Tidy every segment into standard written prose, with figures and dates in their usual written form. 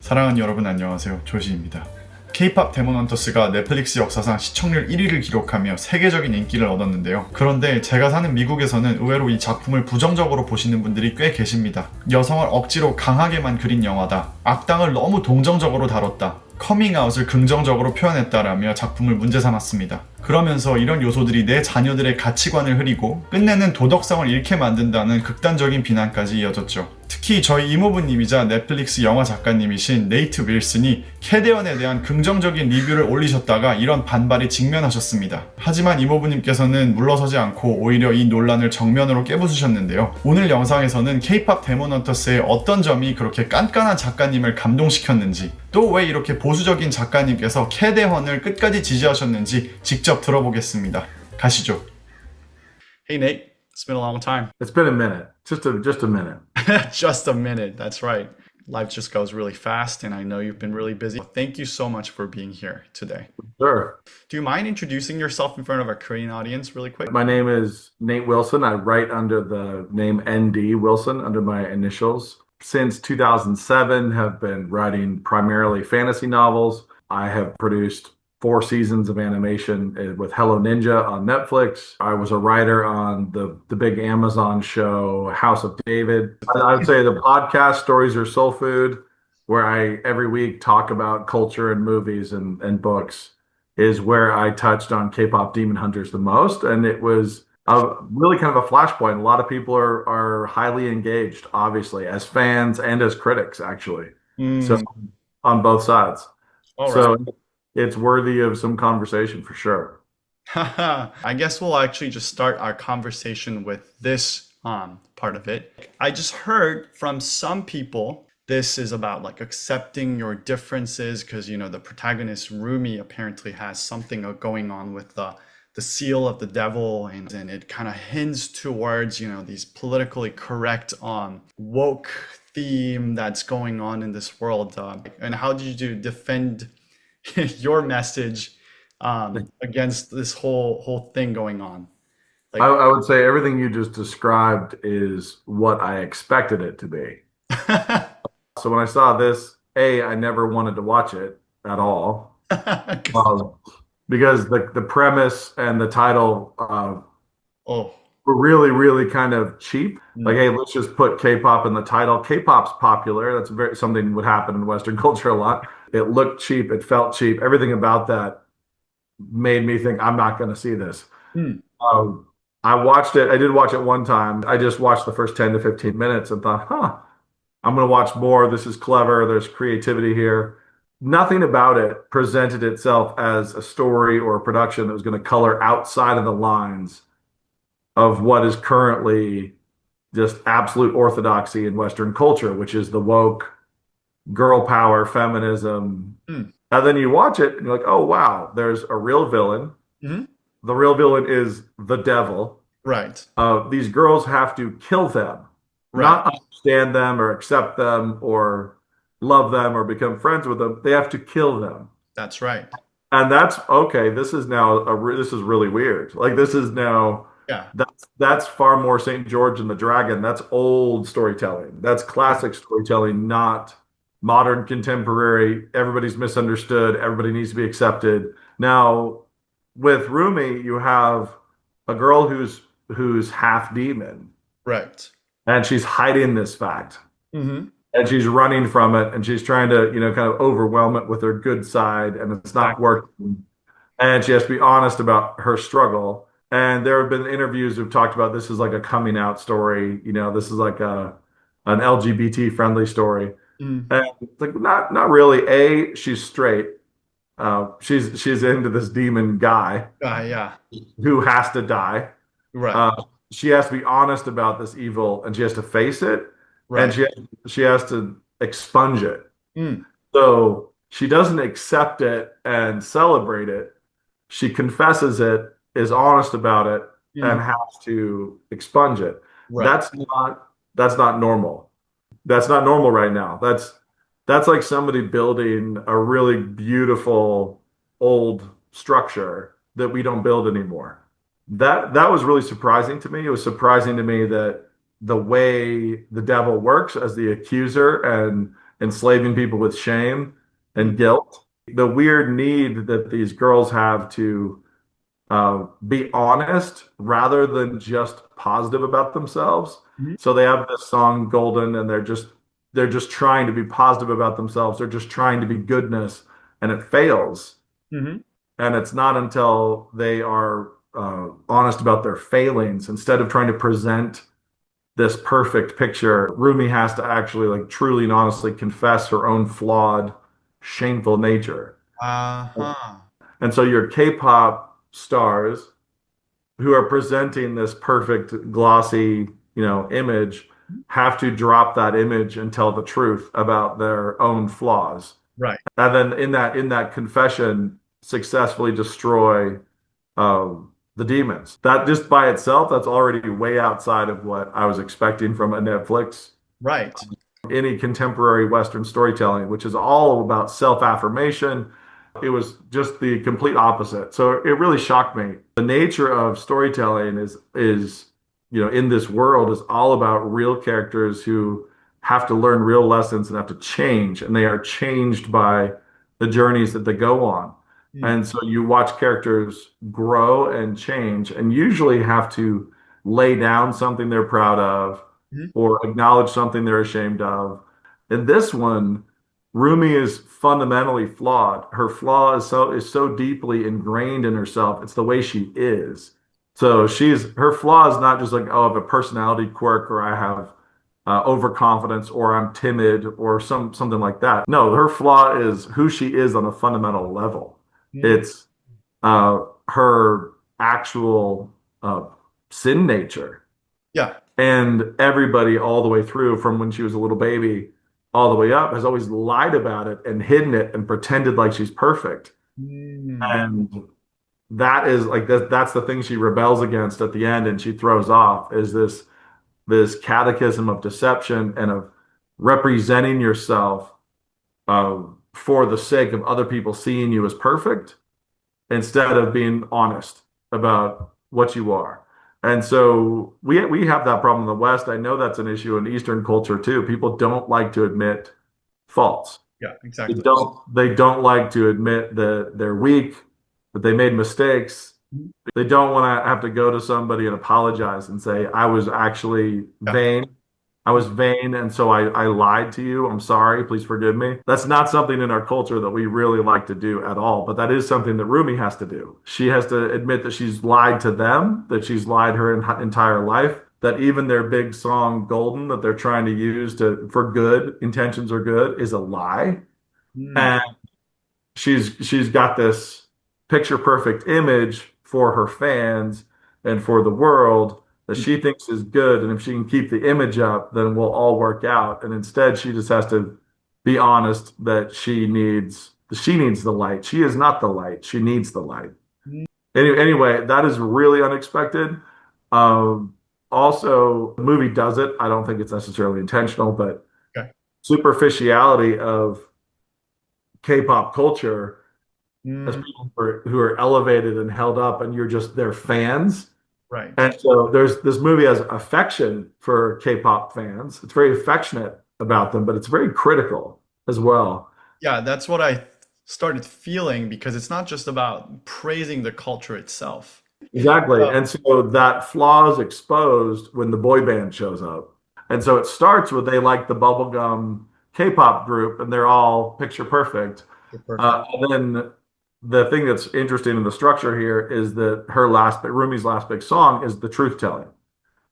사랑하는 여러분 안녕하세요. 조시입니다. K-팝 데몬 헌터스가 넷플릭스 역사상 시청률 1위를 기록하며 세계적인 인기를 얻었는데요. 그런데 제가 사는 미국에서는 의외로 이 작품을 부정적으로 보시는 분들이 꽤 계십니다. 여성을 억지로 강하게만 그린 영화다. 악당을 너무 동정적으로 다뤘다. 커밍아웃을 긍정적으로 표현했다라며 작품을 문제 삼았습니다. 그러면서 이런 요소들이 내 자녀들의 가치관을 흐리고 끝내는 도덕성을 잃게 만든다는 극단적인 비난까지 이어졌죠. 특히 저희 이모부님이자 넷플릭스 영화 작가님이신 네이트 윌슨이 케데헌에 대한 긍정적인 리뷰를 올리셨다가 이런 반발에 직면하셨습니다. 하지만 이모부님께서는 물러서지 않고 오히려 이 논란을 정면으로 깨부수셨는데요. 오늘 영상에서는 K-팝 데몬 헌터스의 어떤 점이 그렇게 깐깐한 작가님을 감동시켰는지, 또 왜 이렇게 보수적인 작가님께서 케데헌을 끝까지 지지하셨는지 직접 들어보겠습니다. 가시죠. Hey Nate, it's been a long time. It's been a minute. Just a minute. Just a minute, that's right. Life just goes really fast and I know you've been really busy. Thank you so much for being here today. Sure. Do you mind introducing yourself in front of our Korean audience really quick? My name is Nate Wilson. I write under the name ND Wilson under my initials. Since 2007, have been writing primarily fantasy novels. I have produced 4 seasons of animation with Hello Ninja on Netflix. I was a writer on the big Amazon show House of David. I would say the podcast Stories Are Soul Food, where I every week talk about culture and movies and books, is where I touched on K-pop Demon Hunters the most. And it was really kind of a flashpoint. A lot of people are highly engaged, obviously, as fans and as critics, actually. So on both sides. All so right. It's worthy of some conversation for sure. I guess we'll actually just start our conversation with this part of it. I just heard from some people this is about like accepting your differences because, you know, the protagonist Rumi apparently has something going on with the seal of the devil, and it kind of hints towards, you know, these politically correct woke theme that's going on in this world. And how did you defend your message against this whole thing going on? Like, I would say everything you just described is what I expected it to be. So when I saw this, I never wanted to watch it at all. Because the premise and the title were really, really kind of cheap. Like, hey, let's just put K-pop in the title. K-pop's popular. That's something would happen in Western culture a lot. It looked cheap. It felt cheap. Everything about that made me think, I'm not going to see this. I watched it. I did watch it one time. I just watched the first 10 to 15 minutes and thought, I'm going to watch more. This is clever. There's creativity here. Nothing about it presented itself as a story or a production that was going to color outside of the lines of what is currently just absolute orthodoxy in Western culture, which is the woke, girl power, feminism. And then you watch it and you're like, oh, wow, there's a real villain. The real villain is the devil. Right. These girls have to kill them, not understand them or accept them or love them or become friends with them. They have to kill them. That's right. And that's okay. This is now this is really weird. Like, this is now that's far more St. George and the Dragon. That's old storytelling. That's classic storytelling, not modern contemporary. Everybody's misunderstood. Everybody needs to be accepted. Now, with Rumi, you have a girl who's half demon. Right. And she's hiding this fact. And she's running from it, and she's trying to, you know, kind of overwhelm it with her good side, and it's not working. And she has to be honest about her struggle. And there have been interviews who've talked about this is like a coming out story. You know, this is like an LGBT friendly story. And it's like not really. She's straight. She's into this demon guy. Who has to die. Right. She has to be honest about this evil, and she has to face it. Right. And she has to expunge it. So she doesn't accept it and celebrate it. She confesses it, is honest about it, and has to expunge it. Right. That's not normal. That's not normal right now. That's like somebody building a really beautiful old structure that we don't build anymore. That was really surprising to me. It was surprising to me that the way the devil works as the accuser and enslaving people with shame and guilt. The weird need that these girls have to be honest rather than just positive about themselves. So they have this song Golden, and they're just trying to be positive about themselves. They're just trying to be goodness, and it fails. And it's not until they are honest about their failings, instead of trying to present this perfect picture, Rumi has to actually like truly and honestly confess her own flawed, shameful nature. And so your K-pop stars who are presenting this perfect, glossy, image have to drop that image and tell the truth about their own flaws. Right. And then in that confession, successfully destroy the demons. That just by itself, that's already way outside of what I was expecting from a Netflix. Right. Any contemporary Western storytelling, which is all about self-affirmation. It was just the complete opposite. So it really shocked me. The nature of storytelling is in this world is all about real characters who have to learn real lessons and have to change, and they are changed by the journeys that they go on. And so you watch characters grow and change and usually have to lay down something they're proud of or acknowledge something they're ashamed of. In this one, Rumi is fundamentally flawed. Her flaw is so deeply ingrained in herself. It's the way she is. So her flaw is not just like, oh, I have a personality quirk, or I have overconfidence, or I'm timid, or something like that. No, her flaw is who she is on a fundamental level. It's her actual sin nature. Yeah. And everybody all the way through, from when she was a little baby all the way up, has always lied about it and hidden it and pretended like she's perfect. And that is like that's the thing she rebels against at the end, and she throws off, is this catechism of deception and of representing yourself for the sake of other people seeing you as perfect, instead of being honest about what you are. And so we have that problem in the West. I know that's an issue in Eastern culture too. People don't like to admit faults. Yeah, exactly. They don't like to admit that they're weak, that they made mistakes. They don't want to have to go to somebody and apologize and say, I was actually vain. I was vain, and so I lied to you. I'm sorry. Please forgive me. That's not something in our culture that we really like to do at all, but that is something that Rumi has to do. She has to admit that she's lied to them, that she's lied her entire life, that even their big song, Golden, that they're trying to use for good, intentions are good, is a lie. And she's got this picture perfect image for her fans and for the world that she thinks is good, and if she can keep the image up, then we'll all work out. And instead, she just has to be honest that she needs the light. She is not the light. She needs the light. Anyway, that is really unexpected. Also, the movie does it. I don't think it's necessarily intentional, but superficiality of K-pop culture as people who are elevated and held up, and you're just their fans. Right. And so this movie has affection for K-pop fans. It's very affectionate about them, but it's very critical as well. Yeah, that's what I started feeling, because it's not just about praising the culture itself. Exactly. And so that flaw is exposed when the boy band shows up. And so it starts with they like the bubblegum K-pop group, and they're all picture perfect. And then the thing that's interesting in the structure here is that Rumi's last big song is the truth telling.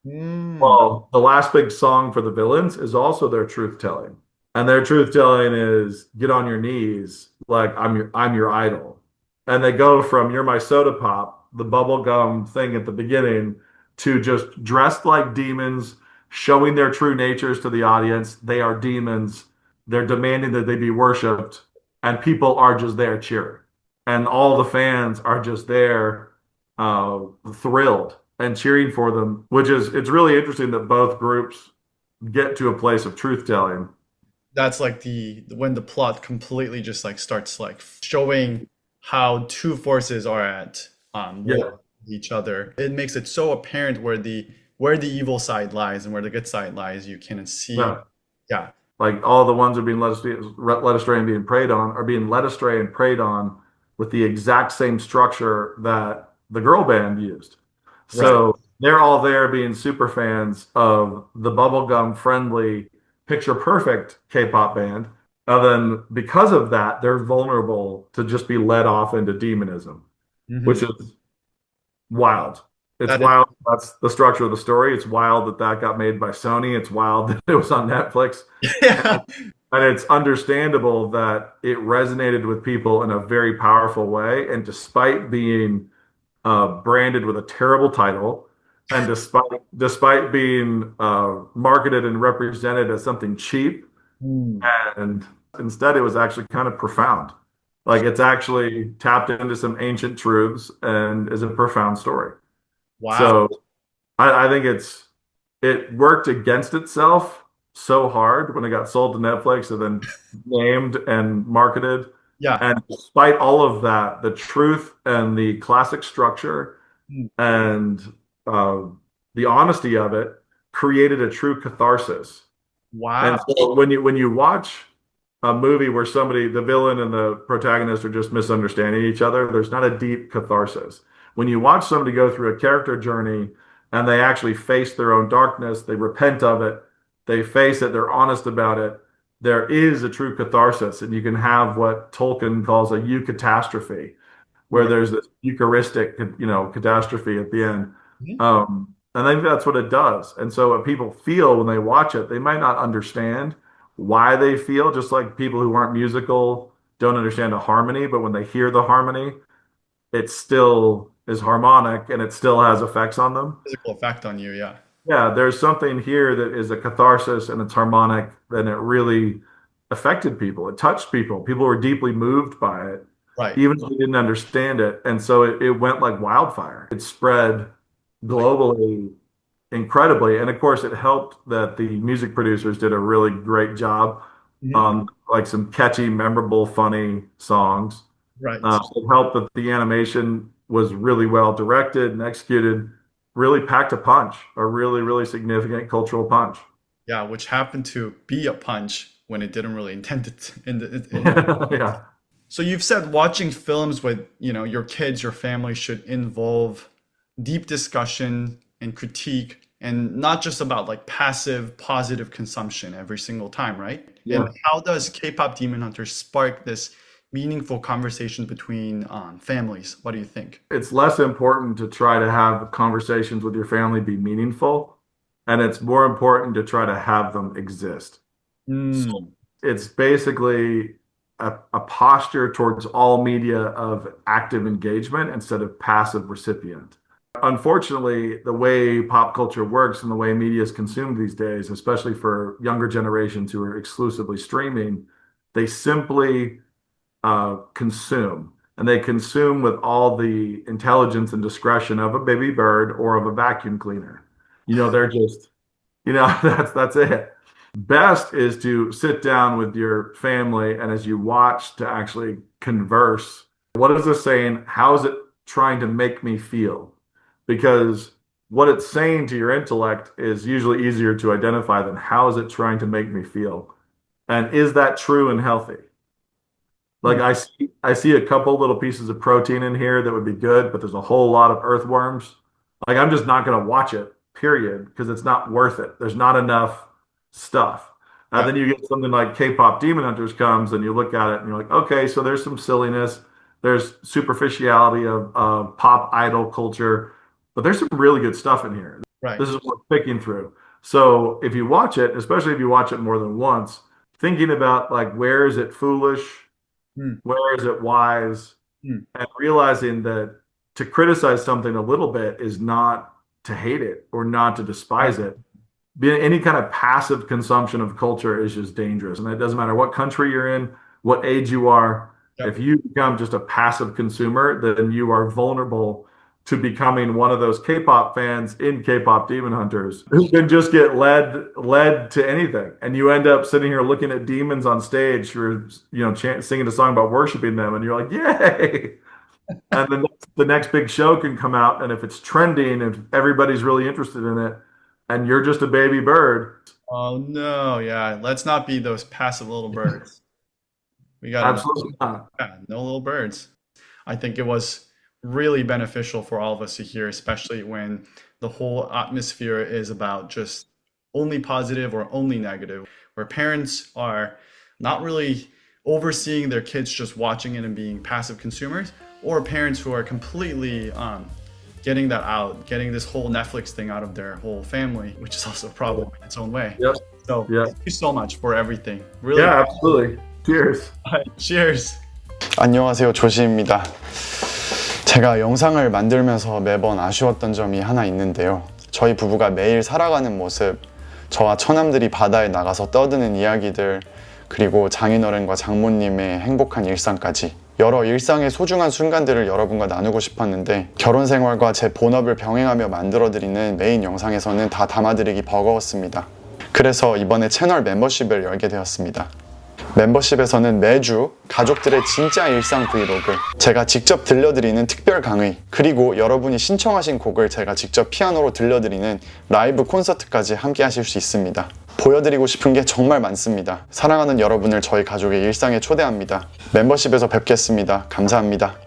Well, the last big song for the villains is also their truth telling. And their truth telling is, get on your knees, like I'm your idol. And they go from "You're my soda pop," the bubblegum thing at the beginning, to just dressed like demons, showing their true natures to the audience. They are demons. They're demanding that they be worshipped, and people are just there cheering. And all the fans are just there, thrilled and cheering for them, it's really interesting that both groups get to a place of truth telling. That's like when the plot completely just like starts like showing how two forces are at war with each other. It makes it so apparent where the evil side lies and where the good side lies. You can see, Like all the ones that are being led astray and being preyed on are being led astray and preyed on with the exact same structure that the girl band used. Right. So they're all there being super fans of the bubblegum friendly, picture perfect K-pop band. And then because of that, they're vulnerable to just be led off into demonism, which is wild. It's That is, wild. That's the structure of the story. It's wild that that got made by Sony. It's wild that it was on Netflix. yeah. And it's understandable that it resonated with people in a very powerful way. And despite being branded with a terrible title, and despite being marketed and represented as something cheap, and instead it was actually kind of profound. Like it's actually tapped into some ancient truths and is a profound story. Wow. So I think it worked against itself so hard when it got sold to Netflix and then named and marketed. Yeah. And despite all of that, the truth and the classic structure and the honesty of it created a true catharsis. And Wow. so when you watch a movie where the villain and the protagonist are just misunderstanding each other, there's not a deep catharsis. When you watch somebody go through a character journey and they actually face their own darkness, they repent of it, they face it, they're honest about it, there is a true catharsis, and you can have what Tolkien calls a eucatastrophe, where there's this Eucharistic, catastrophe at the end. And I think that's what it does. And so what people feel when they watch it, they might not understand why they feel, just like people who aren't musical don't understand a harmony, but when they hear the harmony, it still is harmonic and it still has effects on them. Physical effect on you. Yeah. Yeah, there's something here that is a catharsis and it's harmonic, and it really affected people. It touched people. People were deeply moved by it, Right. even if they didn't understand it. And so it went like wildfire. It spread globally incredibly. And of course, it helped that the music producers did a really great job on like some catchy, memorable, funny songs. Right. It helped that the animation was really well directed and executed, really packed a punch, a really, really significant cultural punch. Yeah, which happened to be a punch when it didn't really intend it. Yeah. So you've said watching films with, your kids, your family should involve deep discussion and critique, and not just about like passive, positive consumption every single time, right? Yeah. And how does K-pop Demon Hunters spark this meaningful conversation between families? What do you think? It's less important to try to have conversations with your family be meaningful, and it's more important to try to have them exist. So it's basically a posture towards all media of active engagement instead of passive recipient. Unfortunately, the way pop culture works and the way media is consumed these days, especially for younger generations who are exclusively streaming, they simply consume. And they consume with all the intelligence and discretion of a baby bird or of a vacuum cleaner. They're just, that's it. Best is to sit down with your family and as you watch to actually converse. What is this saying? How is it trying to make me feel? Because what it's saying to your intellect is usually easier to identify than how is it trying to make me feel? And is that true and healthy? Like I see a couple little pieces of protein in here that would be good, but there's a whole lot of earthworms. Like I'm just not going to watch it, period, because it's not worth it. There's not enough stuff. And then you get something like K-pop Demon Hunters comes and you look at it and you're like, okay, so there's some silliness, there's superficiality of pop idol culture, but there's some really good stuff in here. Right. This is what we're picking through. So if you watch it, especially if you watch it more than once, thinking about like where is it foolish, where is it wise, and realizing that to criticize something a little bit is not to hate it or not to despise it. Any kind of passive consumption of culture is just dangerous. And it doesn't matter what country you're in, what age you are. Yep. If you become just a passive consumer, then you are vulnerable to becoming one of those K-pop fans in K-pop Demon Hunters who can just get led to anything. And you end up sitting here looking at demons on stage who are, singing a song about worshiping them. And you're like, yay. And then the next big show can come out. And if it's trending, if everybody's really interested in it, and you're just a baby bird, Oh no, yeah. Let's not be those passive little birds. We got Absolutely not. no little birds. I think it was really beneficial for all of us to hear, especially when the whole atmosphere is about just only positive or only negative, where parents are not really overseeing their kids just watching it and being passive consumers, or parents who are completely getting that out, getting this whole Netflix thing out of their whole family, which is also a problem in its own way. Yep. So Yeah. thank you so much for everything. Really. Yeah, absolutely. Cheers. Cheers. 안녕하세요, 조시입니다. 제가 영상을 만들면서 매번 아쉬웠던 점이 하나 있는데요. 저희 부부가 매일 살아가는 모습, 저와 처남들이 바다에 나가서 떠드는 이야기들, 그리고 장인어른과 장모님의 행복한 일상까지 여러 일상의 소중한 순간들을 여러분과 나누고 싶었는데 결혼 생활과 제 본업을 병행하며 만들어드리는 메인 영상에서는 다 담아드리기 버거웠습니다. 그래서 이번에 채널 멤버십을 열게 되었습니다. 멤버십에서는 매주 가족들의 진짜 일상 브이로그, 제가 직접 들려드리는 특별 강의, 그리고 여러분이 신청하신 곡을 제가 직접 피아노로 들려드리는 라이브 콘서트까지 함께 하실 수 있습니다. 보여드리고 싶은 게 정말 많습니다. 사랑하는 여러분을 저희 가족의 일상에 초대합니다. 멤버십에서 뵙겠습니다. 감사합니다.